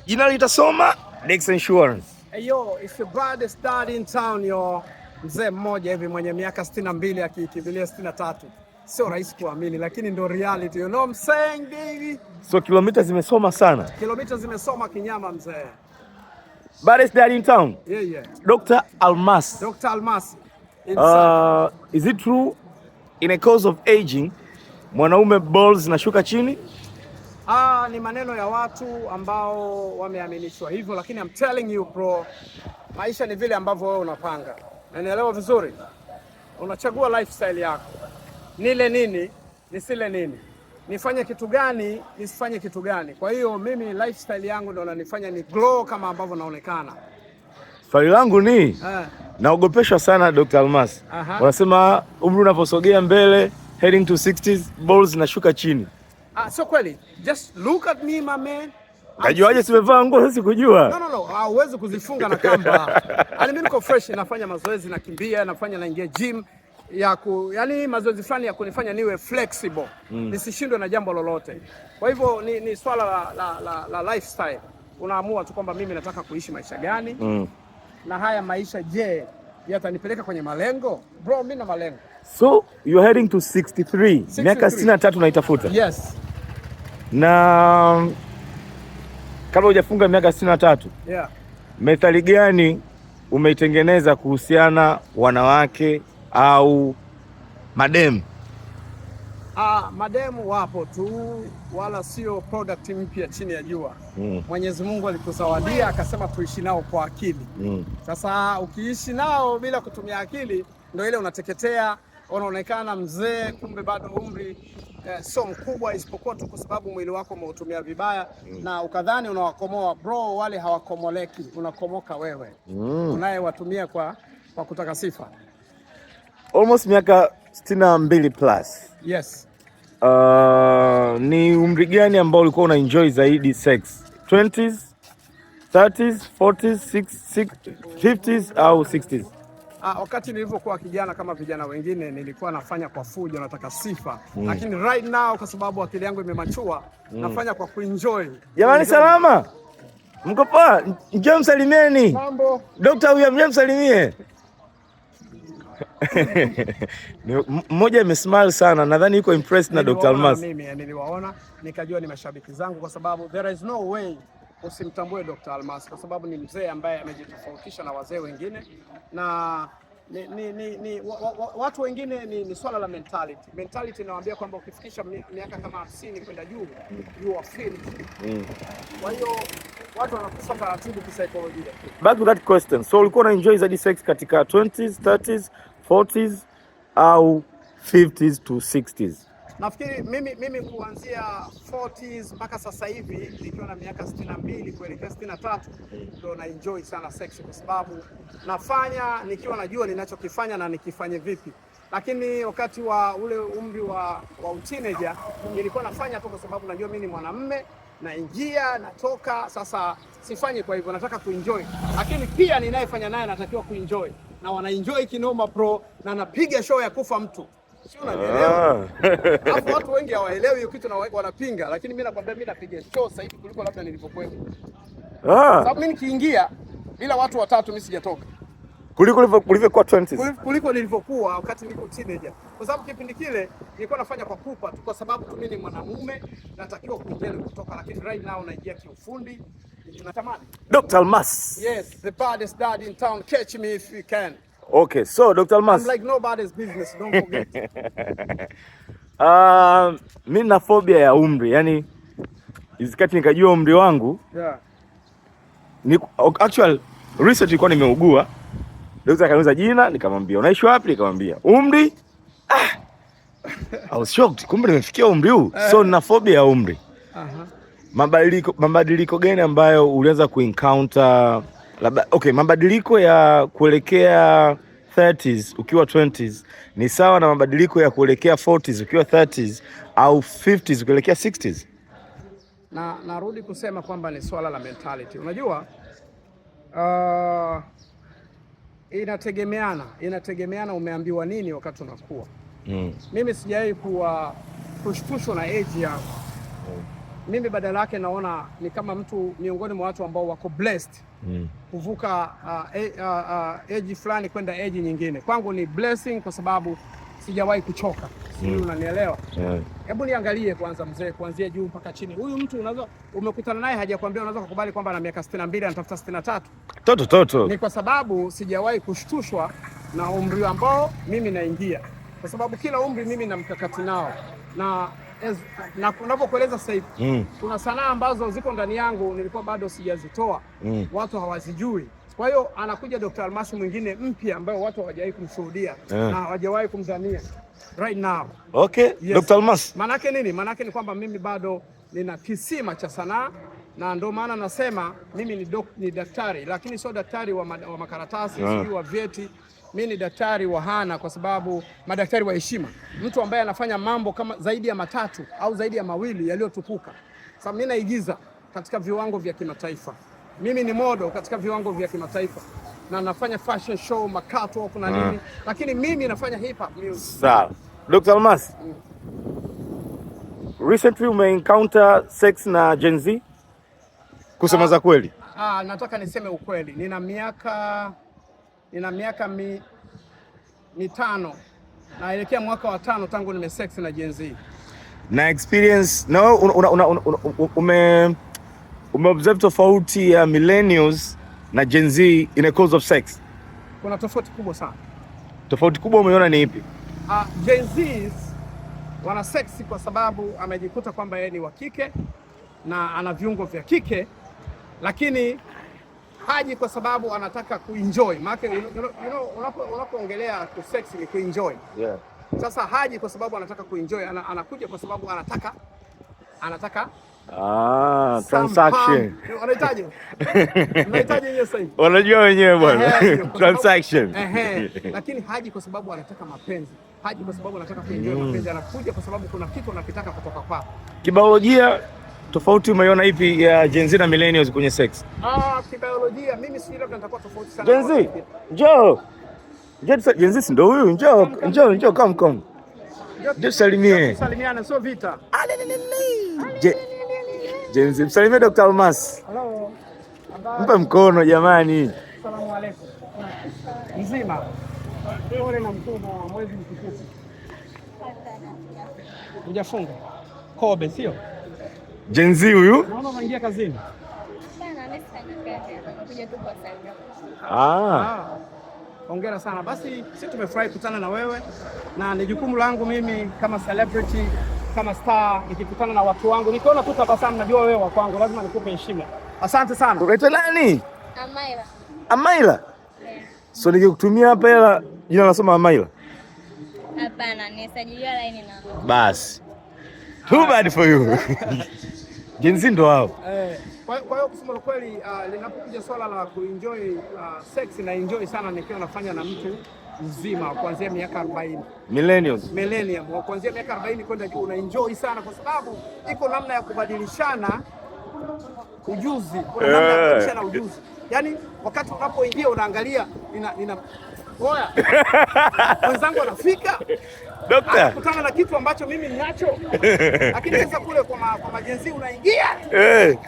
Jina litasoma Dex Insurance. Hey yo, if your brother start in town yo, mzee mmoja hivi mwenye miaka 62 akikimbilia 63. Sio rahisi kuamini lakini ndo reality. You know what I'm saying, baby? So kilomita zimesoma sana. Kilomita zimesoma kinyama mzee. Baddest dad in town. Yeah. Dr. Almas. Dr. Almas. Is it true in a course of aging mwanaume balls zinashuka chini? Ni maneno ya watu ambao wameaminishwa hivyo, lakini I'm telling you bro, maisha ni vile ambavyo wewe unapanga. Unanielewa vizuri? Unachagua lifestyle yako. Nile nini, nisile nini. Nifanye kitu gani, nisifanye kitu gani. Kwa hiyo mimi lifestyle yangu ndio inanifanya ni glow kama ambavyo naonekana. Swali langu ni naogopeshwa sana Dr. Almas. Wanasema umri unaposogea mbele heading to 60s balls zinashuka chini. So kweli, just look at me my man. Kajuaje simevaa nguo sasa kujua? No. Hauwezi kuzifunga na kamba. Mimi niko fresh, nafanya mazoezi, nakimbia, naingia gym yani mazoezi fulani ya kunifanya niwe flexible. Nisishindwe na jambo lolote. Kwa hivyo ni swala la lifestyle. Unaamua tu kwamba mimi nataka kuishi maisha gani? Na haya maisha je, yatanipeleka kwenye malengo? Bro, mimi na malengo. So you are heading to 63. Miaka 63 unaitafuta? Yes. Na kabla hujafunga miaka 63, methali gani umeitengeneza kuhusiana wanawake au mademu? Mademu wapo tu, wala sio product mpya chini ya jua. Mwenyezi Mungu alikuzawadia akasema tuishi nao kwa akili. Sasa ukiishi nao bila kutumia akili, ndio ile unateketea, unaonekana mzee, kumbe bado umri sio mkubwa, isipokuwa tu kwa sababu mwili wako umeutumia vibaya na ukadhani unawakomoa. Bro, wale hawakomoleki, unakomoka wewe. Unayewatumia kwa kutaka sifa. Almost miaka 62 plus. Yes. Ni umri gani ambao ulikuwa una enjoy zaidi sex? 20s, 30s, 40s, 50s au 60s? Wakati nilivyokuwa kijana kama vijana wengine nilikuwa nafanya kwa fujo, nataka sifa. Lakini right now kwa sababu akili yangu imemachua, nafanya kwa kuenjoy. Jamani salama. Mko poa? Njoo msalimieni. Mambo. Dr. huyu njoo msalimie. Mmoja amesmile sana, nadhani yuko impressed na Dr. Almas. Mimi niliwaona nikajua ni mashabiki zangu kwa sababu there is no way usimtambue Dr. Almas kwa sababu ni mzee ambaye amejitofautisha na wazee wengine na watu wengine ni swala la mentality. Mentality inawaambia kwamba ukifikisha miaka kama 50 kwenda juu you are finished. Kwa hiyo watu wanakufa taratibu kisaikolojia. Back to that question. So ulikuwa una enjoy zaidi sex katika 20s, 30s, 40s au 50s to 60s? Nafikiri mimi kuanzia 40s mpaka sasa hivi nikiwa na miaka 62 kuelekea 63 ndio na enjoy sana sex kwa sababu nafanya nikiwa najua ninachokifanya na nikifanye vipi. Lakini wakati wa ule umri wa teenager nilikuwa nafanya tu kwa sababu najua mimi ni mwanamume, naingia natoka, sasa sifanyi kwa hivyo, nataka kuenjoy. Lakini pia ninayefanya naye natakiwa kuenjoy na wanaenjoy kinoma pro na napiga show ya kufa mtu. Sio unanielewa? Hapo watu wengi hawaelewi hiyo kitu na wanapinga, lakini mimi nakwambia mimi napiga show sasa hivi kuliko labda nilivyokuwa. Sababu mimi nikiingia bila watu watatu mimi sijatoka. Kuliko ulivyokuwa 20s. Kuliko nilivyokuwa wakati niko teenager. Kwa sababu kipindi kile nilikuwa nafanya kwa pupa tu kwa sababu tu mimi ni mwanamume, natakiwa kuingia kutoka, lakini right now naingia kiufundi. Natamani. Dr. Almas. Yes, the baddest dad in town. Catch me if you can. Okay, so Dr. Almas. I'm like nobody's business, don't forget. Mimi na phobia ya umri, yani izikati nikajua umri wangu. Actual research ilikuwa nimeugua. Daktari akaniuliza jina, nikamwambia unaishi wapi, nikamwambia umri. I was shocked, kumbe nimefikia umri huu. So nina phobia ya umri. Mabadiliko gani ambayo ulianza kuencounter? Mabadiliko ya kuelekea 30s ukiwa 20s ni sawa na mabadiliko ya kuelekea 40s ukiwa 30s au 50s ukielekea 60s? Narudi kusema kwamba ni swala la mentality. Unajua inategemeana umeambiwa nini wakati unakuwa. Mimi sijawahi kuwa pushwa na age yangu. mimi badala yake naona ni kama mtu miongoni mwa watu ambao wako blessed kuvuka age fulani kwenda age nyingine. Kwangu ni blessing kwa sababu sijawahi kuchoka. Unanielewa? Hebu niangalie kwanza mzee, kuanzia juu mpaka chini. Huyu mtu unaweza umekutana naye hajakwambia unaweza kukubali kwamba ana miaka 62 anatafuta 63. Toto. Ni kwa sababu sijawahi kushtushwa na umri ambao mimi naingia. Kwa sababu kila umri mimi na mkakati nao. Na unapokueleza sasa hivi kuna sanaa ambazo ziko ndani yangu nilikuwa bado sijazitoa. Watu hawazijui. Kwa hiyo anakuja Dr. Almasi mwingine mpya ambaye watu hawajawahi kumshuhudia na hawajawahi kumdhania right now. Okay, yes. Dr. Almasi. Manake nini? Manake ni kwamba mimi bado nina kisima cha sanaa na ndio maana nasema mimi ni daktari, lakini sio daktari wa makaratasi, sio wa vyeti. Mimi ni daktari wa hana, kwa sababu madaktari wa heshima, mtu ambaye anafanya mambo kama zaidi ya matatu au zaidi ya mawili yaliyotukuka. Sasa mimi naigiza katika viwango vya kimataifa. Mimi ni model katika viwango vya kimataifa na nafanya fashion show, makato kuna nini, lakini mimi nafanya hip hop music. Sawa. Dr. Almasi. Recently encounter sex na Gen Z? Kusema za kweli? Nataka niseme ukweli. Nina miaka mitano naelekea mwaka wa 5 tangu nimesex na Gen Z. Na experience no umeobserve tofauti ya millennials na Gen Z in a cause of sex? Kuna tofauti kubwa sana. Tofauti kubwa umeona ni ipi? Gen Z wana sex kwa sababu amejikuta kwamba yeye ni wa kike na ana viungo vya kike, lakini haji kwa sababu anataka kuenjoy. Maana unapoongelea sex ni kuenjoy. Yeah. Sasa haji kwa sababu anataka kuenjoy, anakuja kwa sababu anataka transaction. Unahitaji hiyo sasa hivi. Unajua wenyewe bwana. Transaction. Lakini haji kwa sababu anataka mapenzi. Haji kwa sababu anataka kuenjoy mapenzi, anakuja kwa sababu kuna kitu anakitaka kutoka kwako. Kibiolojia tofauti umeiona ipi ya Gen Z na millennials kwenye sex? Kibiolojia mimi si labda nitakuwa tofauti sana. Gen Z, njoo. Gen Z ndio huyu, njoo come. Njoo salimie. Salimiana sio vita. Gen Z, msalimie Dr. Almasi. Hello. Mpe mkono jamani. Asalamu alaykum. Mzima. Pole na mkubwa wa mwezi mtukufu. Hujafunga kobe sio? Gen Z huyu? Naona unaingia kazini. Sana nimefanya kazi. Nakuja tu kwa sababu. Hongera sana. Basi sisi tumefurahi kukutana na wewe na ni jukumu langu mimi kama celebrity, kama star, nikikutana na watu wangu nikiona tu tabasamu, najua wewe wa kwangu, lazima nikupe heshima. Asante sana. Unaitwa nani? Amaila. Yeah. So nikikutumia hapa hela jina nasoma Amaila? Hapana, nisajiliwa line na. Basi. Too bad for you. Gen Z ndo hao. Kwa hiyo kusema kweli, linapokuja swala la kuenjoy sex na enjoy sana nikiwa nafanya na mtu mzima kuanzia miaka 40. Millennium kuanzia miaka 40 kwenda juu, una enjoy sana kwa sababu iko namna ya kubadilishana ujuzi, kuna namna ya kubadilishana ujuzi. Yaani wakati unapoingia unaangalia oya. Wenzangu wanafika. Dokta, kutana na kitu ambacho mimi ninacho. Lakini sasa kule kwa majenzi unaingia.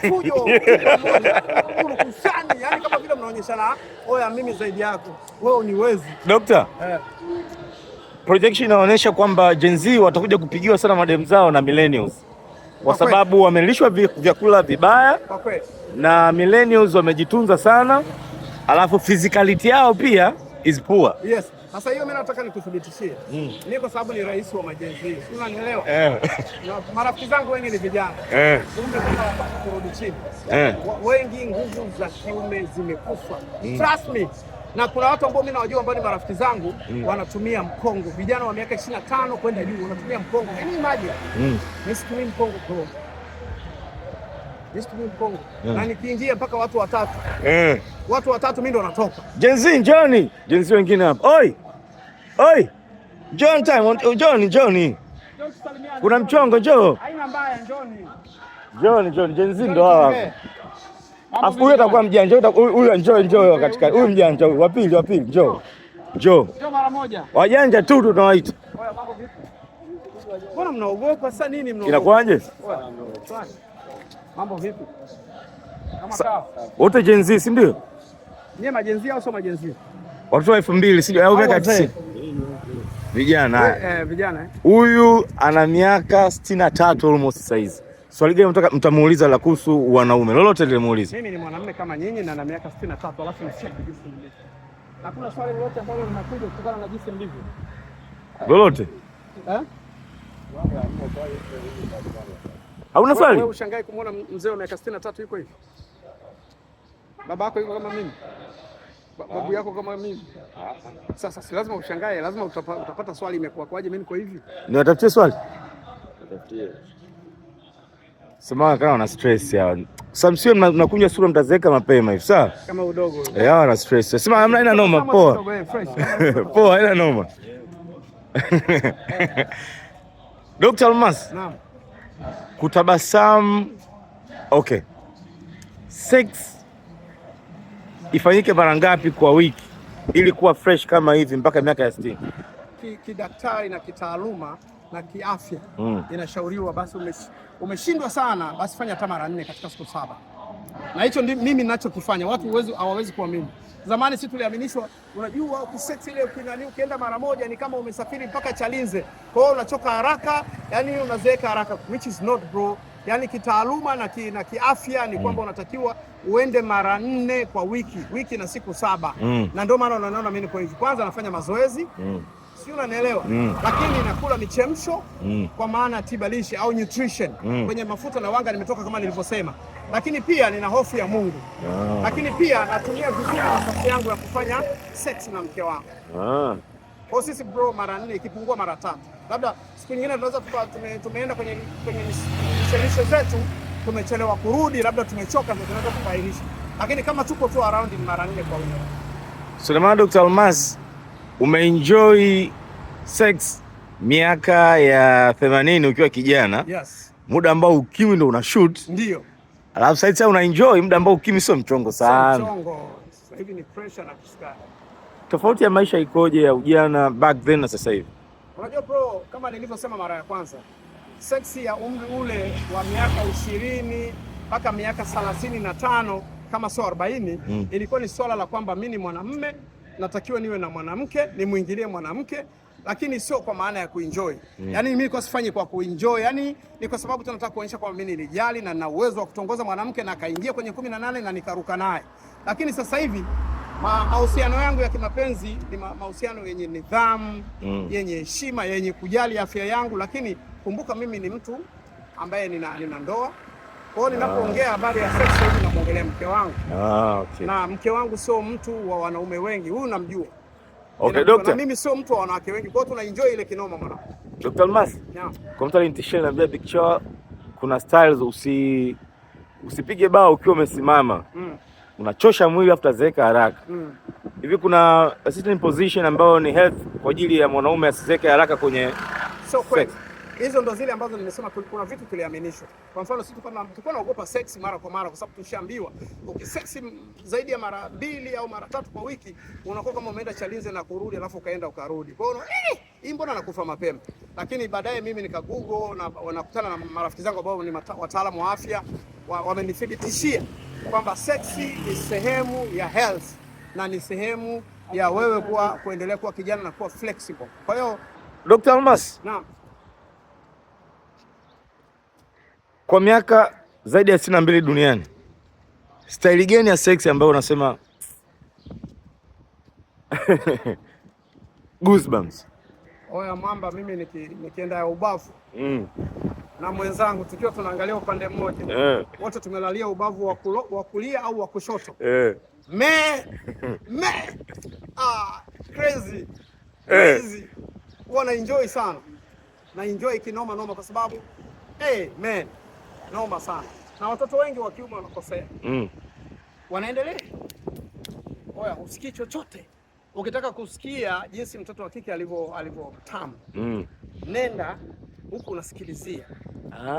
Fujo moja. Kurukushani, yani kama vile mnaonyeshana, oya mimi zaidi yako. Wewe uniwezi. Dokta. Projection inaonyesha kwamba Gen Z watakuja kupigiwa sana madem zao na millennials. Kwa sababu wamelishwa vyakula vibaya. Kwa kweli. Na millennials wamejitunza sana. Alafu physicality yao pia is poor. Yes. Sasa hiyo mimi nataka nikuthibitishie. Ni kwa sababu ni rais wa majenzi. Unanielewa? Marafiki zangu wengi ni vijana. Kumbe kwa kurudi chini. Wengi nguvu za kiume zimekufa. Trust me. Na kuna watu ambao mimi nawajua ambao ni marafiki zangu wanatumia mkongo. Vijana wa miaka 25 kwenda juu wanatumia mkongo. Yaani imagine. Nisitumie mkongo bro. Nisitumie mkongo. Na nikiingia mpaka watu watatu. Watu watatu mimi ndo natoka. Gen Z njoni. Gen Z wengine hapa. Oi. John time. John. Kuna mchongo njoo. Haina mbaya njoni. John. Gen Z ndo hapa. Afu huyo atakuwa mjanja. Huyo njoo katika. Huyu mjanja huyu. Wa pili njoo. Njoo mara moja. Wajanja tu tunawaita. Mbona mnaogopa sasa nini mnaogopa? Inakuaje? Mambo vipi? Kama kawa. Wote Gen Z si ndio? Nyie majenzi au sio majenzi? Watoto wa 2000 si ndio? Au miaka 90. Vijana. Vijana. Huyu ana miaka 63 almost size. Swali gani mtamuuliza la kuhusu wanaume? Lolote limuulize. Mimi ni mwanamume kama nyinyi na miaka 63 alafu ni shake jinsi mlivyo. Hakuna swali lolote ambalo linakuja kutokana na jinsi mlivyo. Lolote? Hauna swali? Wewe ushangae kumuona mzee wa miaka 63 yuko hivi? Baba yako yuko kama mimi? Babu yako kama mimi? Sasa si lazima ushangae, lazima utapata swali imekuwa kwaje mimi niko hivi? Niwatafutie swali? Natafutie. Sema kama una stress ya. Samsio mnakunywa sura mtazeeka mapema hivi, sawa? Kama udogo. Wana stress. Sema hamna ina noma, poa. Poa, ina noma. Dr. Almas. Naam. Kutabasamu. Okay. Sex ifanyike mara ngapi kwa wiki ili kuwa fresh kama hivi mpaka miaka ya 60? Kidaktari na kitaaluma na kiafya inashauriwa basi umeshindwa sana basi fanya hata mara 4 katika siku 7. Na hicho ndio mimi ninachokifanya. Watu hawawezi kuamini. Zamani sisi tuliaminishwa, unajua ukisex ile ukienda mara moja ni kama umesafiri mpaka Chalinze. Kwa hiyo unachoka haraka, yani unazeeka haraka, which is not bro. Yani kitaaluma na kiafya ni kwamba unatakiwa uende mara 4 kwa wiki na siku 7. Na ndio maana unaona mimi niko hivi. Kwanza nafanya mazoezi. Si unanielewa? Lakini nakula michemsho kwa maana tiba lishe au nutrition. Kwenye mafuta na wanga nimetoka kama nilivyosema. Lakini pia nina hofu ya Mungu. Lakini pia natumia vizuri nafasi yangu ya kufanya sex na mke wangu. Kwa sisi bro mara 4 ikipungua mara 3. Labda siku nyingine tunaweza tumeenda kwenye mishemisho zetu tumechelewa kurudi, labda tumechoka ndio tunaweza kubainisha. Lakini kama tuko tu around ni mara 4 kwa wiki. Suleiman Dr. Almas, umeenjoy sex miaka ya 80 ukiwa kijana. Yes. Muda ambao ukimwi ndo una shoot. Ndio. Alafu sasa una enjoy muda ambao ukimwi sio mchongo sana. Sio mchongo. Sasa hivi ni pressure na kusikana. Tofauti ya maisha ikoje ya ujana back then na sasa hivi? Unajua bro, kama nilivyosema mara ya kwanza, sex ya umri ule wa miaka 20 mpaka miaka 35 kama sio 40 ilikuwa ni swala la kwamba mimi ni mwanamume, natakiwa niwe na mwanamke, nimwingilie mwanamke, lakini sio kwa maana ya kuenjoy. Yaani mimi kwa sifanyi kwa kuenjoy, yani ni kwa sababu tunataka kuonyesha kwamba mimi nilijali na nina uwezo wa kutongoza mwanamke na akaingia kwenye 18 na nikaruka naye. Lakini sasa hivi mahusiano yangu ya kimapenzi ni mahusiano yenye nidhamu, yenye heshima, yenye kujali afya yangu, lakini kumbuka mimi ni mtu ambaye nina ndoa. Kwa hiyo ninapoongea habari ya sex hivi namuongelea mke wangu. Okay. Na mke wangu sio mtu wa wanaume wengi, huyu namjua. Okay, doctor. Na mimi sio mtu wa wanawake wengi, kwa hiyo tuna enjoy ile kinoma mwanangu. Dr. Almas. Naam. Kwa mtu alinitishia na picture kuna styles usipige bao ukiwa umesimama. Unachosha mwili afu utazeeka haraka. Hivi kuna certain position ambayo ni health kwa ajili ya mwanaume asizeeke haraka kwenye sex. Hizo ndo zile ambazo nimesema kuna vitu tuliaminishwa. Kwa mfano sisi tulikuwa tunaogopa sex mara kwa mara kwa sababu tushaambiwa ukisex zaidi ya mara 2 au mara 3 kwa wiki unakuwa kama umeenda Chalinze na kurudi alafu ukaenda ukarudi. Kwa hiyo hii mbona nakufa mapema. Lakini baadaye mimi nika Google na wanakutana na marafiki zangu ambao ni wataalamu wa afya wamenithibitishia kwamba sex ni sehemu ya health na ni sehemu ya wewe kuendelea kuwa kijana na kuwa flexible. Kwa hiyo Dr. Almas. Naam. Kwa miaka zaidi ya 62 duniani, staili gani ya sex ambayo unasema goosebumps? Oya mwamba, mimi nikienda ya ubavu na mwenzangu tukiwa tunaangalia upande mmoja wote tumelalia ubavu wa kulia au wa kushoto crazy wana enjoy sana na enjoy kinoma noma kwa sababu man noma sana na watoto wengi wa kiume wanakosea wanaendelea. Oya, usikii chochote. Ukitaka kusikia jinsi mtoto wa kike alivyo tamu nenda huku unasikilizia.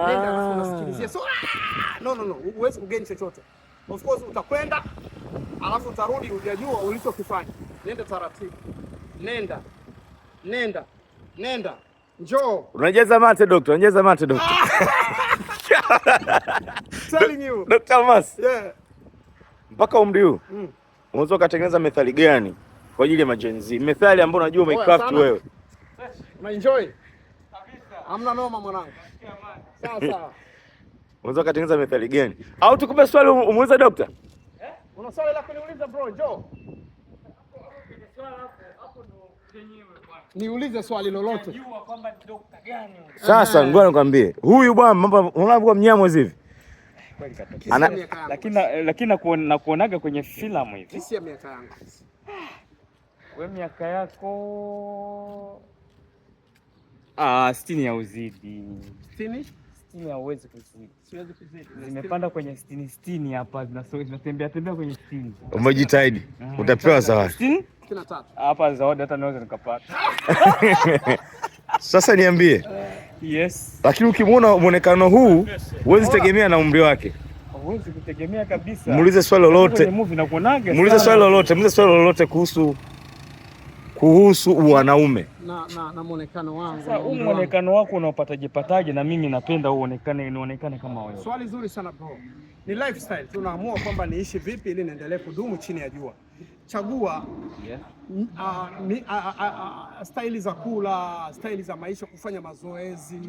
Nenda huku unasikilizia. So no huwezi kugeni chochote. Of course utakwenda alafu utarudi hujajua ulichokifanya. Nenda taratibu. Nenda. Njoo. Unajaza mate doctor, telling you. Dr. Almas. Yeah. Mpaka umri huu unaweza kutengeneza methali gani kwa ajili ya majenzi? Methali ambayo unajua umecraft wewe. Na enjoy. Kabisa. Hamna noma mwanangu. Sawa sawa. Unaweza kutengeneza methali gani? Au tukupe swali umuulize dokta? Una swali la kuniuliza bro, njoo. Niulize swali lolote. Unajua kwamba ni dokta gani? Sasa ngoja nikwambie. Huyu bwana mambo unaona mnyamwezi hivi. Lakini nakuonaga kwenye filamu hivi. Kisi ya miaka yangu. Wewe miaka yako 60 ya uzidi. 60? 60 hauwezi kuzidi. Siwezi kuzidi. Zimepanda kwenye 60 hapa zinatembea kwenye 60. Umejitahidi. Utapewa zawadi. 63. Hapa zawadi hata naweza nikapata. Sasa niambie. Yes. Lakini ukimwona muonekano huu huwezi tegemea na umri wake. Huwezi kutegemea kabisa. Muulize swali lolote. Muulize swali lolote kuhusu wanaume. Na muonekano wangu. Sasa muonekano wako unaopataje na mimi napenda uonekane kama wewe. Swali zuri sana bro. Ni lifestyle. Tunaamua kwamba niishi vipi ili niendelee kudumu chini ya jua. Chagua staili za kula, staili za maisha, kufanya mazoezi,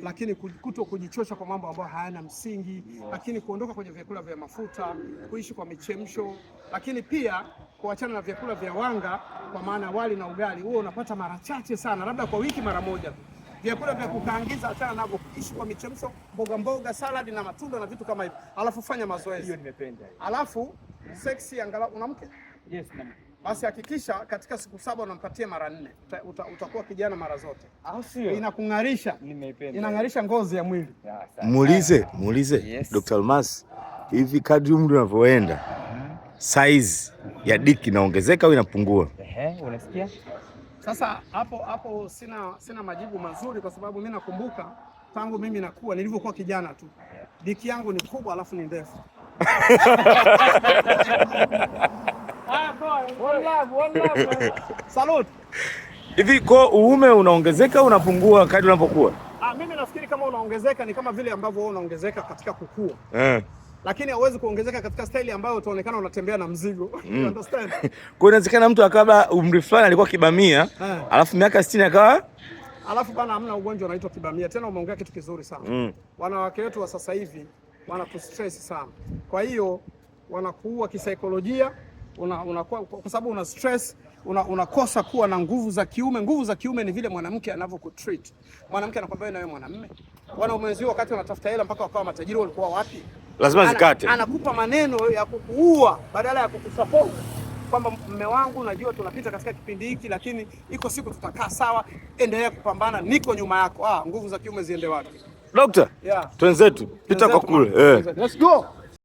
lakini kuto kujichosha kwa mambo ambayo hayana msingi, lakini kuondoka kwenye vyakula vya mafuta, kuishi kwa michemsho, lakini pia kuachana na vyakula vya wanga, kwa maana wali na ugali huo unapata mara chache sana, labda kwa wiki mara moja. Vyakula vya kukaangiza achana navyo, kuishi kwa michemsho, mboga, salad na matunda na vitu kama hivyo. Alafu fanya mazoezi. Hiyo nimependa. Alafu sexy angalau una mke? Yes, mama. Basi hakikisha katika siku 7 unampatia mara 4. Utakuwa kijana mara zote. Au sio? Inakung'arisha. Nimeipenda. Inang'arisha ngozi ya mwili. Muulize. Yes. Dr. Almas, hivi kadri umri unavyoenda, size ya diki inaongezeka au inapungua? Unasikia? Sasa hapo sina majibu mazuri kwa sababu mimi nakumbuka tangu mimi nakuwa nilivyokuwa kijana tu. Diki yangu ni kubwa alafu ni ndefu. One love. Salute. Hivi kwa uume unaongezeka au unapungua kadri unapokuwa? Mimi nafikiri kama unaongezeka ni kama vile ambavyo wewe unaongezeka katika kukua. Lakini hauwezi kuongezeka katika staili ambayo utaonekana unatembea na mzigo. You understand? Kwa inawezekana mtu akaba umri fulani alikuwa kibamia, alafu miaka 60 akawa alafu bana hamna ugonjwa unaitwa kibamia. Tena umeongea kitu kizuri sana. Wanawake wetu wa sasa hivi wanakustress sana. Kwa hiyo wanakuua kisaikolojia, kwa sababu una stress, unakosa kuwa na nguvu za kiume. Nguvu za kiume ni vile mwanamke anavyokutreat. Mwanamke anakwambia na wewe mwanamume. Wanaume wenzio wakati wanatafuta hela mpaka wakawa matajiri walikuwa wapi? Lazima zikate. Anakupa maneno ya kukuua badala ya kukusupport. Kwamba mume wangu najua tunapita katika kipindi hiki lakini iko siku tutakaa sawa, endelea kupambana, niko nyuma yako. Nguvu za kiume ziende wapi? Dokta, twenzetu pita kwa kule. Let's go.